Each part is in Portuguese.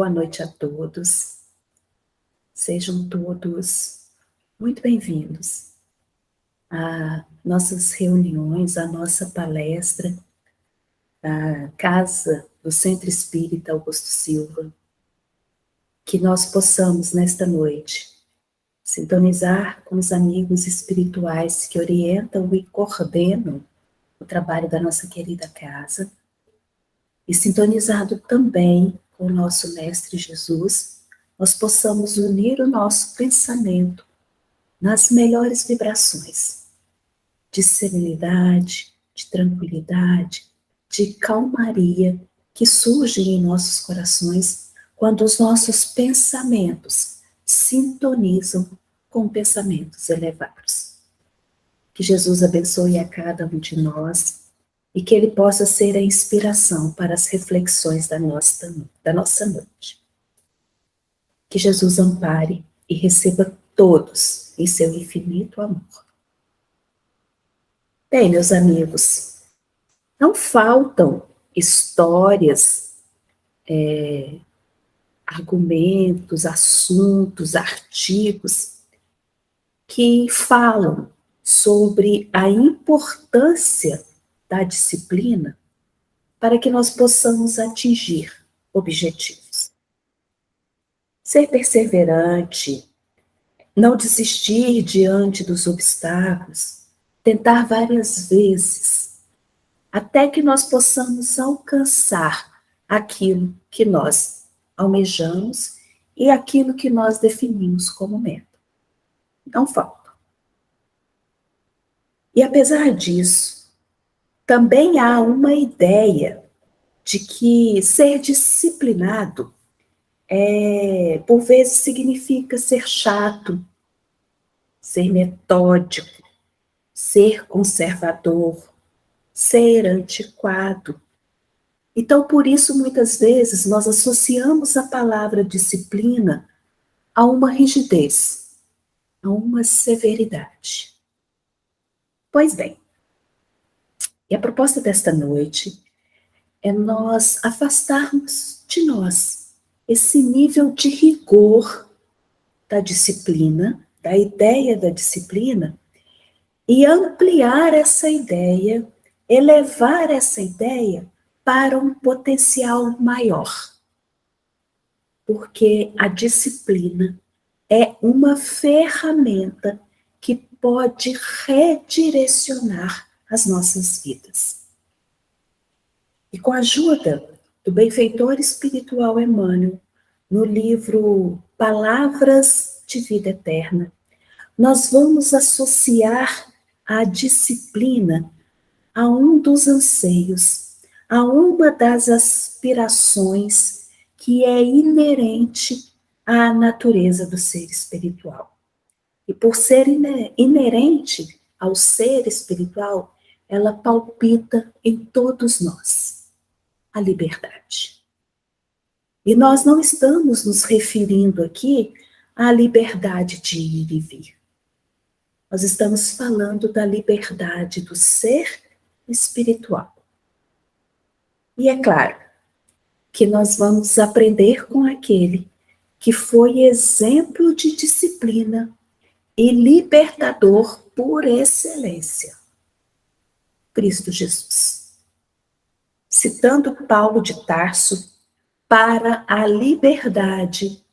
Boa noite a todos. Sejam todos muito bem-vindos a nossas reuniões, a nossa palestra, a Casa do Centro Espírita Augusto Silva. Que nós possamos, nesta noite, sintonizar com os amigos espirituais que orientam e coordenam o trabalho da nossa querida casa, e sintonizado também com o nosso Mestre Jesus, nós possamos unir o nosso pensamento nas melhores vibrações de serenidade, de tranquilidade, de calmaria que surgem em nossos corações quando os nossos pensamentos sintonizam com pensamentos elevados. Que Jesus abençoe a cada um de nós e que Ele possa ser a inspiração para as reflexões da nossa noite. Que Jesus ampare e receba todos em seu infinito amor. Bem, meus amigos, não faltam histórias, argumentos, assuntos, artigos que falam sobre a importância da disciplina para que nós possamos atingir objetivos. Ser perseverante, não desistir diante dos obstáculos, tentar várias vezes, até que nós possamos alcançar aquilo que nós almejamos e aquilo que nós definimos como meta. Não falta. E apesar disso, também há uma ideia de que ser disciplinado por vezes significa ser chato, ser metódico, ser conservador, ser antiquado. Então, por isso, muitas vezes, nós associamos a palavra disciplina a uma rigidez, a uma severidade. Pois bem, e a proposta desta noite é nós afastarmos de nós esse nível de rigor da disciplina, da ideia da disciplina, e ampliar essa ideia, elevar essa ideia para um potencial maior. Porque a disciplina é uma ferramenta que pode redirecionar as nossas vidas. E com a ajuda do benfeitor espiritual Emmanuel, no livro Palavras de Vida Eterna, nós vamos associar a disciplina a um dos anseios, a uma das aspirações que é inerente à natureza do ser espiritual. E por ser inerente ao ser espiritual, ela palpita em todos nós a liberdade. E nós não estamos nos referindo aqui à liberdade de ir e vir. Nós estamos falando da liberdade do ser espiritual. E é claro que nós vamos aprender com aquele que foi exemplo de disciplina e libertador por excelência, Cristo Jesus. Citando Paulo de Tarso, para a liberdade,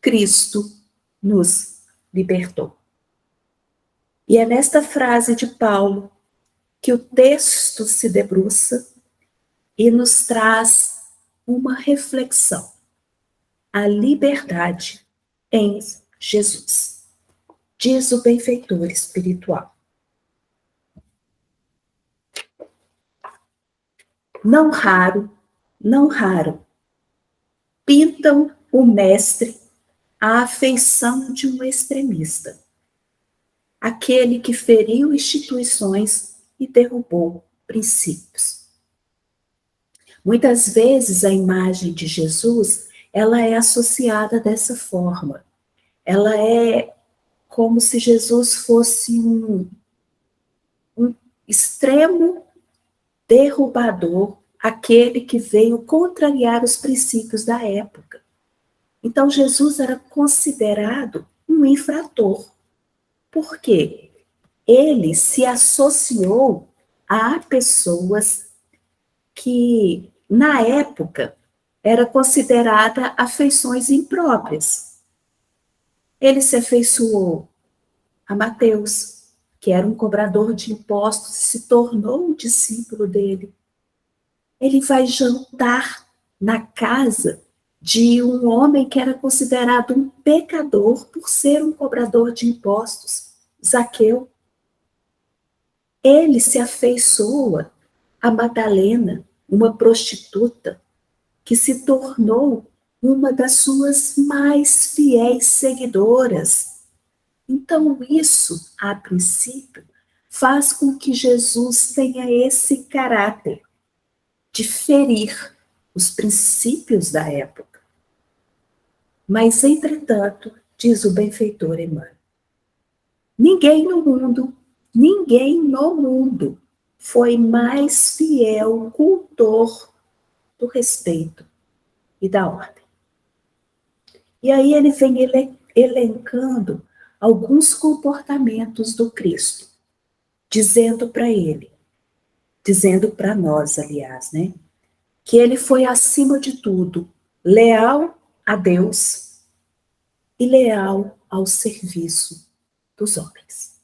Cristo nos libertou. E é nesta frase de Paulo que o texto se debruça e nos traz uma reflexão. A liberdade em Jesus, diz o benfeitor espiritual. Não raro, pintam o mestre à afeição de um extremista, aquele que feriu instituições e derrubou princípios. Muitas vezes a imagem de Jesus, ela é associada dessa forma. Ela é como se Jesus fosse um extremo derrubador, aquele que veio contrariar os princípios da época. Então, Jesus era considerado um infrator. Por quê? Ele se associou a pessoas que, na época, era considerada afeições impróprias. Ele se afeiçoou a Mateus, que era um cobrador de impostos, e se tornou um discípulo dele. Ele vai jantar na casa de um homem que era considerado um pecador por ser um cobrador de impostos, Zaqueu. Ele se afeiçoa a Madalena, uma prostituta, que se tornou uma das suas mais fiéis seguidoras. Então, isso, a princípio, faz com que Jesus tenha esse caráter de ferir os princípios da época. Mas, entretanto, diz o benfeitor Emmanuel, ninguém no mundo foi mais fiel cultor do respeito e da ordem. E aí ele vem elencando alguns comportamentos do Cristo, dizendo para ele, dizendo para nós, aliás, né, que ele foi, acima de tudo, leal a Deus e leal ao serviço dos homens.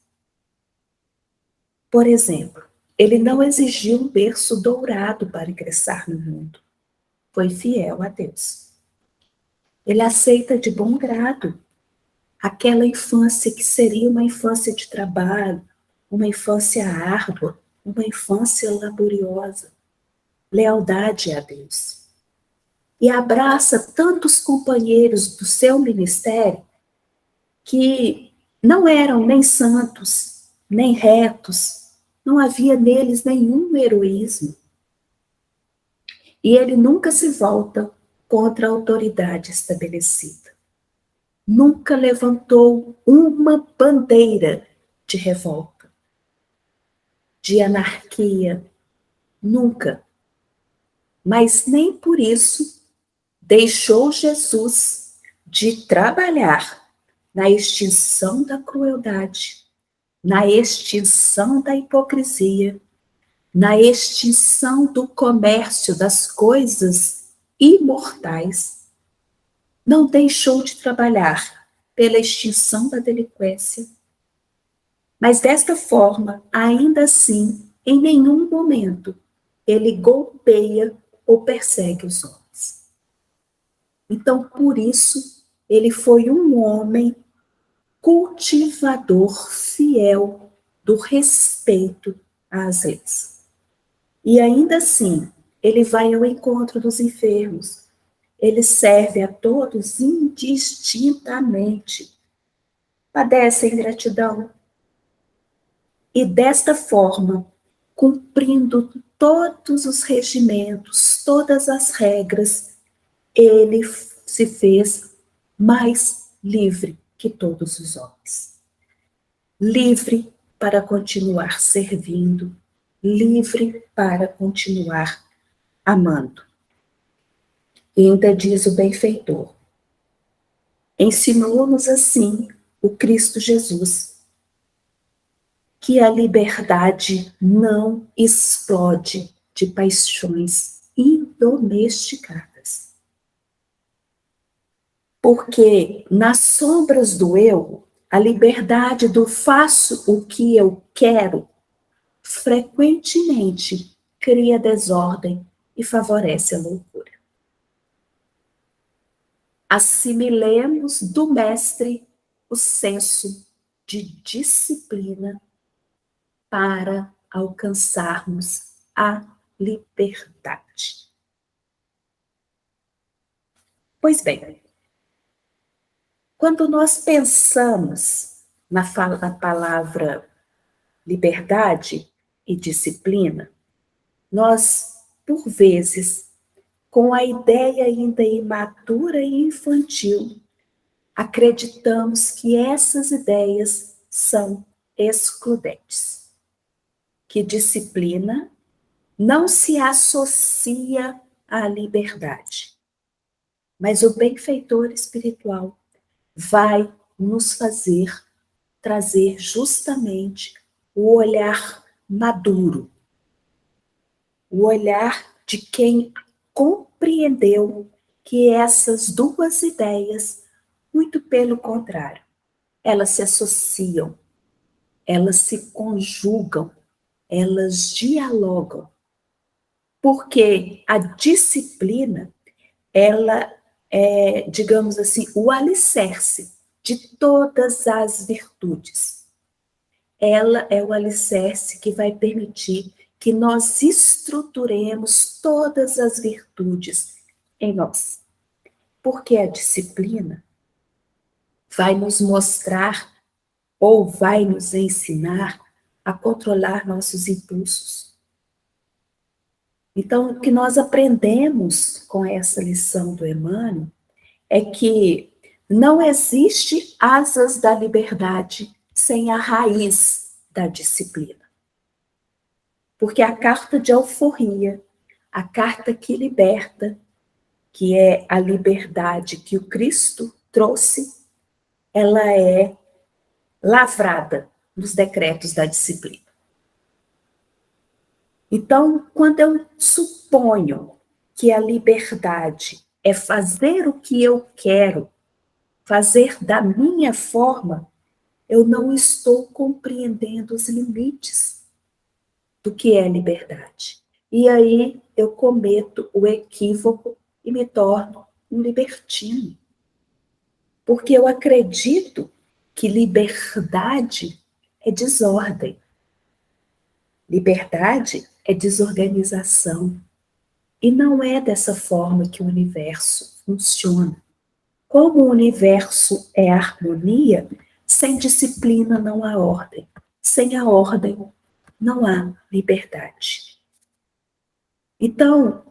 Por exemplo, ele não exigiu um berço dourado para ingressar no mundo. Foi fiel a Deus. Ele aceita de bom grado aquela infância que seria uma infância de trabalho, uma infância árdua, uma infância laboriosa. Lealdade a Deus. E abraça tantos companheiros do seu ministério que não eram nem santos, nem retos, não havia neles nenhum heroísmo. E ele nunca se volta contra a autoridade estabelecida. Nunca levantou uma bandeira de revolta, de anarquia, nunca. Mas nem por isso deixou Jesus de trabalhar na extinção da crueldade, na extinção da hipocrisia, na extinção do comércio das coisas imortais. Não deixou de trabalhar pela extinção da delinquência. Mas desta forma, ainda assim, em nenhum momento, ele golpeia ou persegue os homens. Então, por isso, ele foi um homem cultivador fiel do respeito às leis. E ainda assim, ele vai ao encontro dos enfermos. Ele serve a todos indistintamente. Padece a ingratidão. E desta forma, cumprindo todos os regimentos, todas as regras, ele se fez mais livre que todos os homens. Livre para continuar servindo, livre para continuar amando. E ainda diz o benfeitor, ensinou-nos assim o Cristo Jesus, que a liberdade não explode de paixões indomesticadas. Porque nas sombras do eu, a liberdade do faço o que eu quero, frequentemente cria desordem e favorece a loucura. Assimilemos do mestre o senso de disciplina para alcançarmos a liberdade. Pois bem, quando nós pensamos na palavra liberdade e disciplina, nós, por vezes, com a ideia ainda imatura e infantil, acreditamos que essas ideias são excludentes, que disciplina não se associa à liberdade. Mas o benfeitor espiritual vai nos fazer trazer justamente o olhar maduro, o olhar de quem compreendeu que essas duas ideias, muito pelo contrário, elas se associam, elas se conjugam, elas dialogam, porque a disciplina, ela é, digamos assim, o alicerce de todas as virtudes. Ela é o alicerce que vai permitir que nós estruturemos todas as virtudes em nós. Porque a disciplina vai nos mostrar ou vai nos ensinar a controlar nossos impulsos. Então, o que nós aprendemos com essa lição do Emmanuel é que não existe asas da liberdade sem a raiz da disciplina. Porque a carta de alforria, a carta que liberta, que é a liberdade que o Cristo trouxe, ela é lavrada nos decretos da disciplina. Então, quando eu suponho que a liberdade é fazer o que eu quero, fazer da minha forma, eu não estou compreendendo os limites do que é liberdade. E aí eu cometo o equívoco e me torno um libertino. Porque eu acredito que liberdade é desordem. Liberdade é desorganização. E não é dessa forma que o universo funciona. Como o universo é harmonia, sem disciplina não há ordem. Sem a ordem, não há liberdade. Então,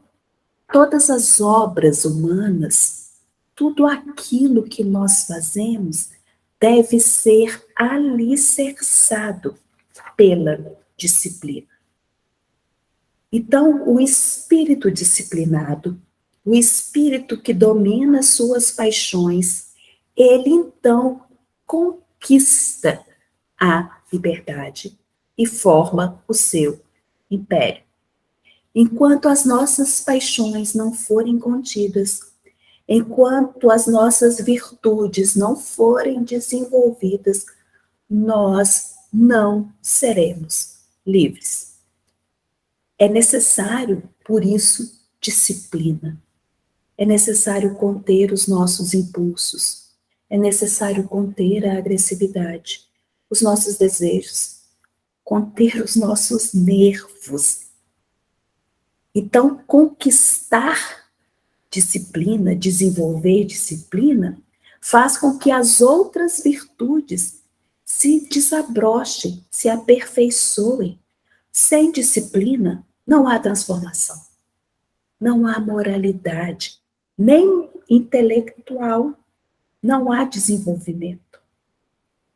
todas as obras humanas, tudo aquilo que nós fazemos, deve ser alicerçado pela disciplina. Então, o espírito disciplinado, o espírito que domina suas paixões, ele então conquista a liberdade e forma o seu império. Enquanto as nossas paixões não forem contidas, enquanto as nossas virtudes não forem desenvolvidas, nós não seremos livres. É necessário, por isso, disciplina. É necessário conter os nossos impulsos. É necessário conter a agressividade, os nossos desejos, conter os nossos nervos. Então, conquistar disciplina, desenvolver disciplina, faz com que as outras virtudes se desabrochem, se aperfeiçoem. Sem disciplina, não há transformação, não há moralidade, nem intelectual, não há desenvolvimento,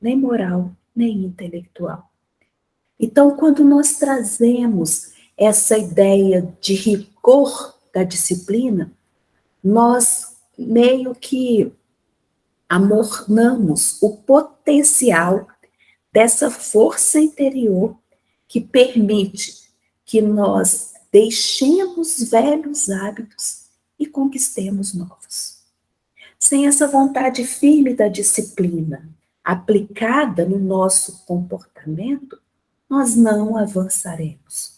nem moral, nem intelectual. Então, quando nós trazemos essa ideia de rigor da disciplina, nós meio que amornamos o potencial dessa força interior que permite que nós deixemos velhos hábitos e conquistemos novos. Sem essa vontade firme da disciplina aplicada no nosso comportamento, nós não avançaremos.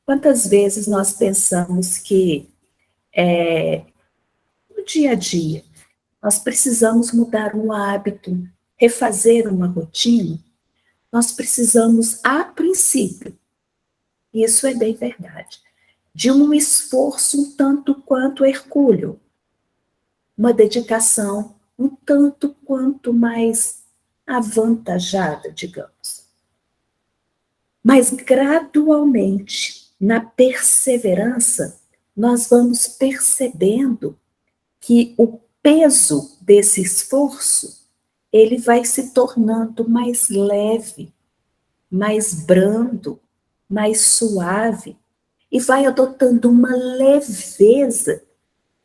Quantas vezes nós pensamos que no dia a dia nós precisamos mudar um hábito, refazer uma rotina, nós precisamos, a princípio, isso é bem verdade, de um esforço um tanto quanto hercúleo, uma dedicação um tanto quanto mais avantajada, digamos. Mas gradualmente, na perseverança, nós vamos percebendo que o peso desse esforço, ele vai se tornando mais leve, mais brando, mais suave, e vai adotando uma leveza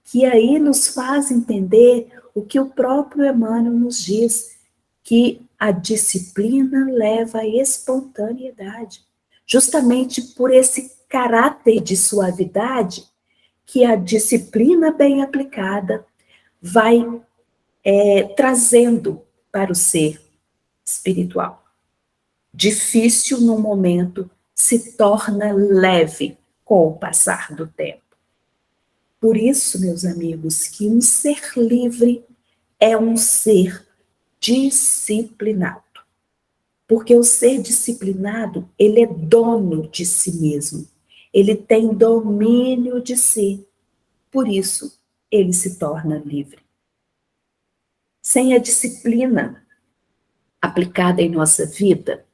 que aí nos faz entender o que o próprio Emmanuel nos diz, que a disciplina leva à espontaneidade, justamente por esse caráter de suavidade que a disciplina bem aplicada vai trazendo para o ser espiritual. Difícil no momento se torna leve com o passar do tempo. Por isso, meus amigos, que um ser livre é um ser disciplinado. Porque o ser disciplinado, ele é dono de si mesmo. Ele tem domínio de si. Por isso, ele se torna livre. Sem a disciplina aplicada em nossa vida,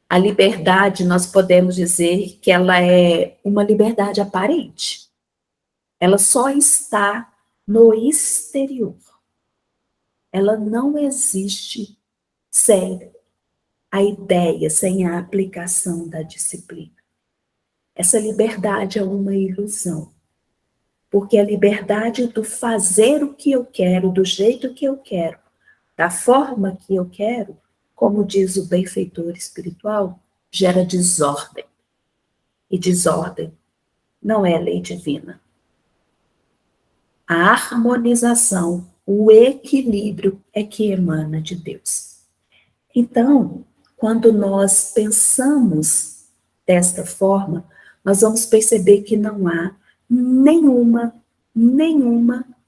a liberdade, nós podemos dizer que ela é uma liberdade aparente. Ela só está no exterior. Ela não existe sem a ideia, sem a aplicação da disciplina. Essa liberdade é uma ilusão. Porque a liberdade do fazer o que eu quero, do jeito que eu quero, da forma que eu quero, como diz o benfeitor espiritual, gera desordem. E desordem não é lei divina. A harmonização, o equilíbrio é que emana de Deus. Então, quando nós pensamos desta forma, nós vamos perceber que não há nenhuma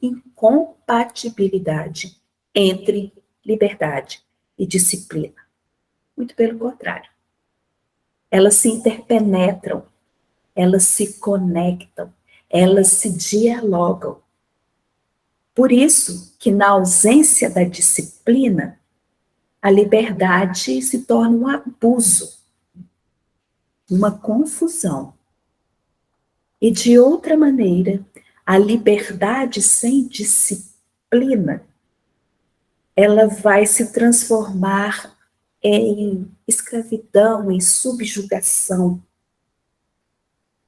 incompatibilidade entre liberdade e disciplina. Muito pelo contrário. Elas se interpenetram, elas se conectam, elas se dialogam. Por isso que na ausência da disciplina, a liberdade se torna um abuso, uma confusão. E de outra maneira, a liberdade sem disciplina, ela vai se transformar em escravidão, em subjugação.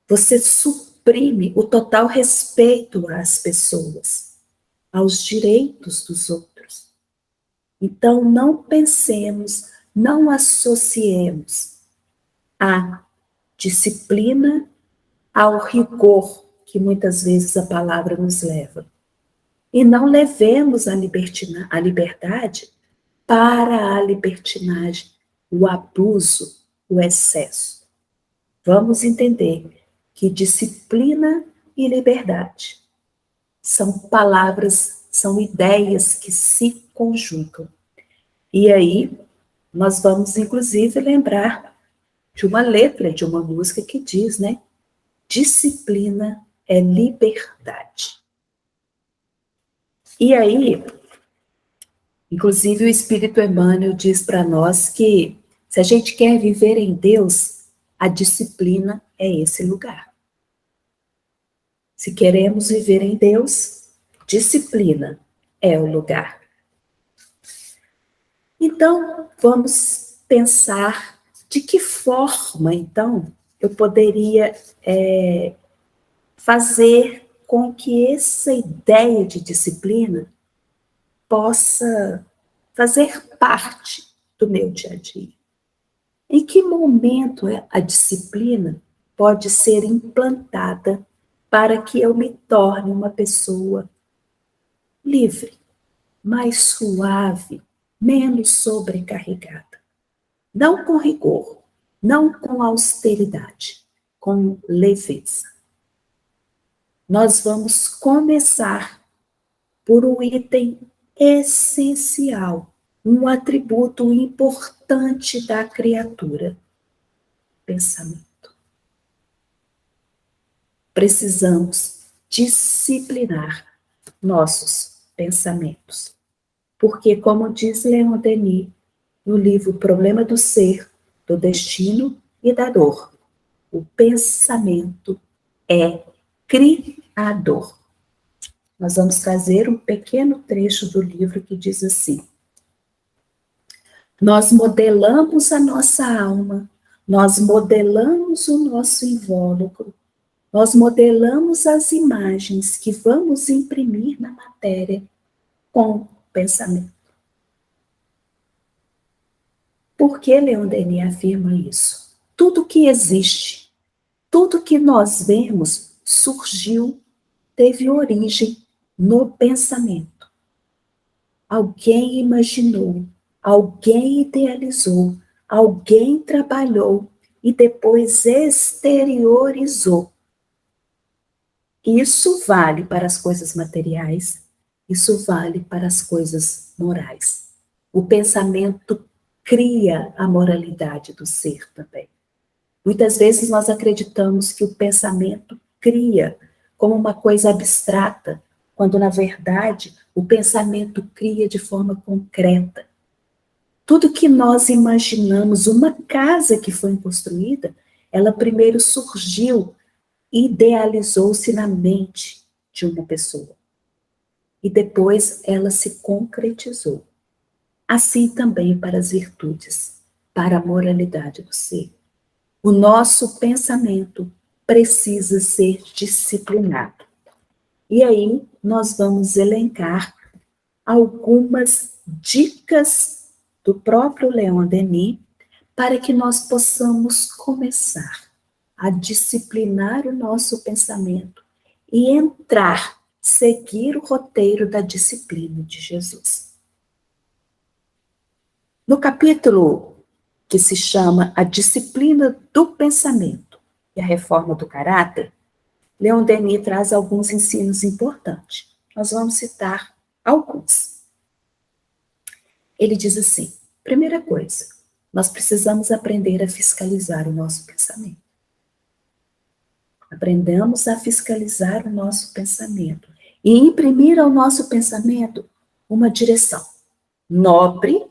Você suprime o total respeito às pessoas, aos direitos dos outros. Então, não pensemos, não associemos a disciplina ao rigor que muitas vezes a palavra nos leva. E não levemos a liberdade para a libertinagem, o abuso, o excesso. Vamos entender que disciplina e liberdade são palavras, são ideias que se conjugam. E aí, nós vamos inclusive lembrar de uma letra de uma música que diz, né? Disciplina é liberdade. E aí, inclusive o Espírito Emmanuel diz para nós que se a gente quer viver em Deus, a disciplina é esse lugar. Se queremos viver em Deus, disciplina é o lugar. Então, vamos pensar de que forma, então, eu poderia fazer com que essa ideia de disciplina possa fazer parte do meu dia a dia. Em que momento a disciplina pode ser implantada para que eu me torne uma pessoa livre, mais suave, menos sobrecarregada? Não com rigor, não com austeridade, com leveza. Nós vamos começar por um item essencial, um atributo importante da criatura: pensamento. Precisamos disciplinar nossos pensamentos. Porque, como diz Leon Denis, no livro Problema do Ser, do Destino e da Dor, o pensamento é criador. Nós vamos trazer um pequeno trecho do livro que diz assim: nós modelamos a nossa alma, nós modelamos o nosso invólucro Nós modelamos as imagens que vamos imprimir na matéria com o pensamento. Por que Leon Denis afirma isso? Tudo que existe, tudo que nós vemos surgiu, teve origem no pensamento. Alguém imaginou, alguém idealizou, alguém trabalhou e depois exteriorizou. Isso vale para as coisas materiais, isso vale para as coisas morais. O pensamento cria a moralidade do ser também. Muitas vezes nós acreditamos que o pensamento cria como uma coisa abstrata, quando na verdade o pensamento cria de forma concreta. Tudo que nós imaginamos, uma casa que foi construída, ela primeiro surgiu, idealizou-se na mente de uma pessoa. E depois ela se concretizou. Assim também para as virtudes, para a moralidade do ser. O nosso pensamento precisa ser disciplinado. E aí nós vamos elencar algumas dicas do próprio Leon Denis para que nós possamos começar a disciplinar o nosso pensamento e entrar, seguir o roteiro da disciplina de Jesus. No capítulo que se chama A Disciplina do Pensamento e a Reforma do Caráter, Leon Denis traz alguns ensinos importantes. Nós vamos citar alguns. Ele diz assim, primeira coisa, nós precisamos aprender a fiscalizar o nosso pensamento. Aprendamos a fiscalizar o nosso pensamento e imprimir ao nosso pensamento uma direção nobre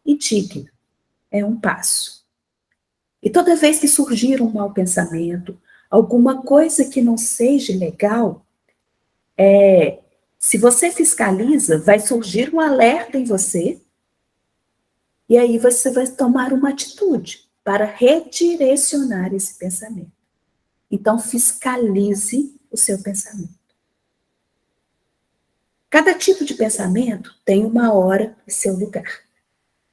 e digna. É um passo. E toda vez que surgir um mau pensamento, alguma coisa que não seja legal, se você fiscaliza, vai surgir um alerta em você, e aí você vai tomar uma atitude para redirecionar esse pensamento. Então, fiscalize o seu pensamento. Cada tipo de pensamento tem uma hora e seu lugar.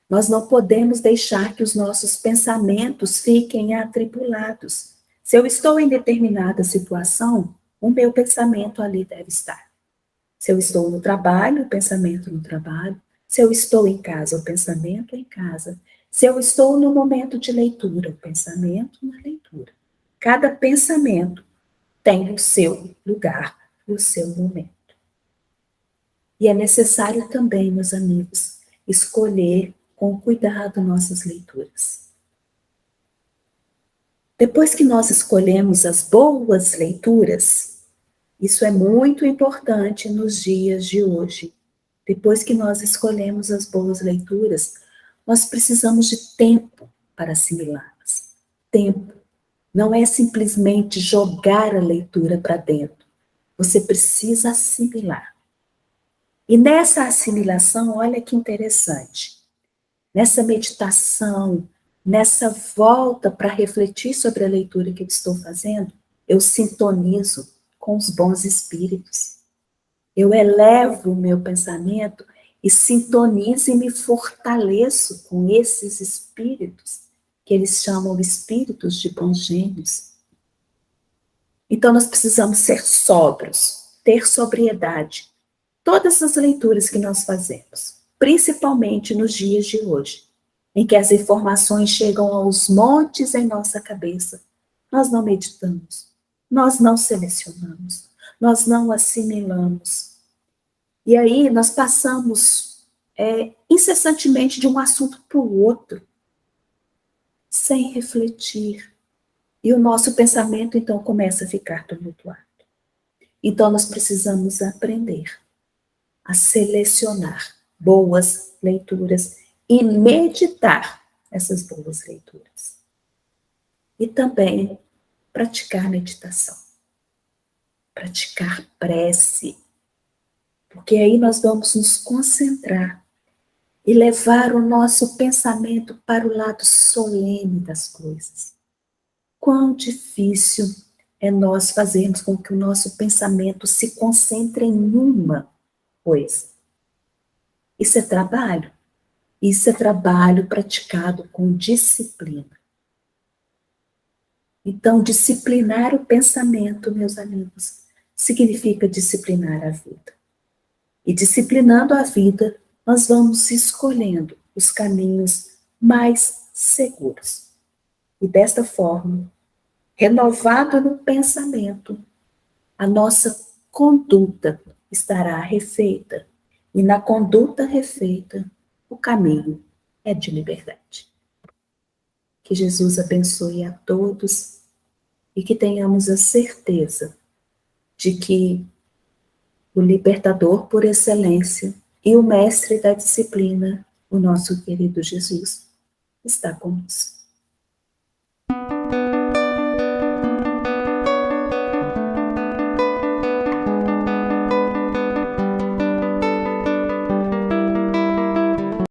Nós não podemos deixar que os nossos pensamentos fiquem atribulados. Se eu estou em determinada situação, o meu pensamento ali deve estar. Se eu estou no trabalho, o pensamento no trabalho. Se eu estou em casa, o pensamento em casa. Se eu estou no momento de leitura, o pensamento na leitura. Cada pensamento tem o seu lugar e o seu momento. E é necessário também, meus amigos, escolher com cuidado nossas leituras. Depois que nós escolhemos as boas leituras, isso é muito importante nos dias de hoje. Depois que nós escolhemos as boas leituras, nós precisamos de tempo para assimilá-las. Tempo. Não é simplesmente jogar a leitura para dentro. Você precisa assimilar. E nessa assimilação, olha que interessante. Nessa meditação, nessa volta para refletir sobre a leitura que eu estou fazendo, eu sintonizo com os bons espíritos. Eu elevo o meu pensamento e sintonizo e me fortaleço com esses espíritos, que eles chamam espíritos de bons gênios. Então nós precisamos ser sóbrios, ter sobriedade. Todas as leituras que nós fazemos, principalmente nos dias de hoje, em que as informações chegam aos montes em nossa cabeça, nós não meditamos, nós não selecionamos, nós não assimilamos. E aí nós passamos incessantemente de um assunto para o outro, sem refletir. E o nosso pensamento, então, começa a ficar tumultuado. Então, nós precisamos aprender a selecionar boas leituras e meditar essas boas leituras. E também praticar meditação. Praticar prece. Porque aí nós vamos nos concentrar e levar o nosso pensamento para o lado solene das coisas. Quão difícil é nós fazermos com que o nosso pensamento se concentre em uma coisa. Isso é trabalho. Isso é trabalho praticado com disciplina. Então, disciplinar o pensamento, meus amigos, significa disciplinar a vida. E disciplinando a vida, nós vamos escolhendo os caminhos mais seguros. E desta forma, renovado no pensamento, a nossa conduta estará refeita. E na conduta refeita, o caminho é de liberdade. Que Jesus abençoe a todos e que tenhamos a certeza de que o libertador por excelência e o mestre da disciplina, o nosso querido Jesus, está conosco.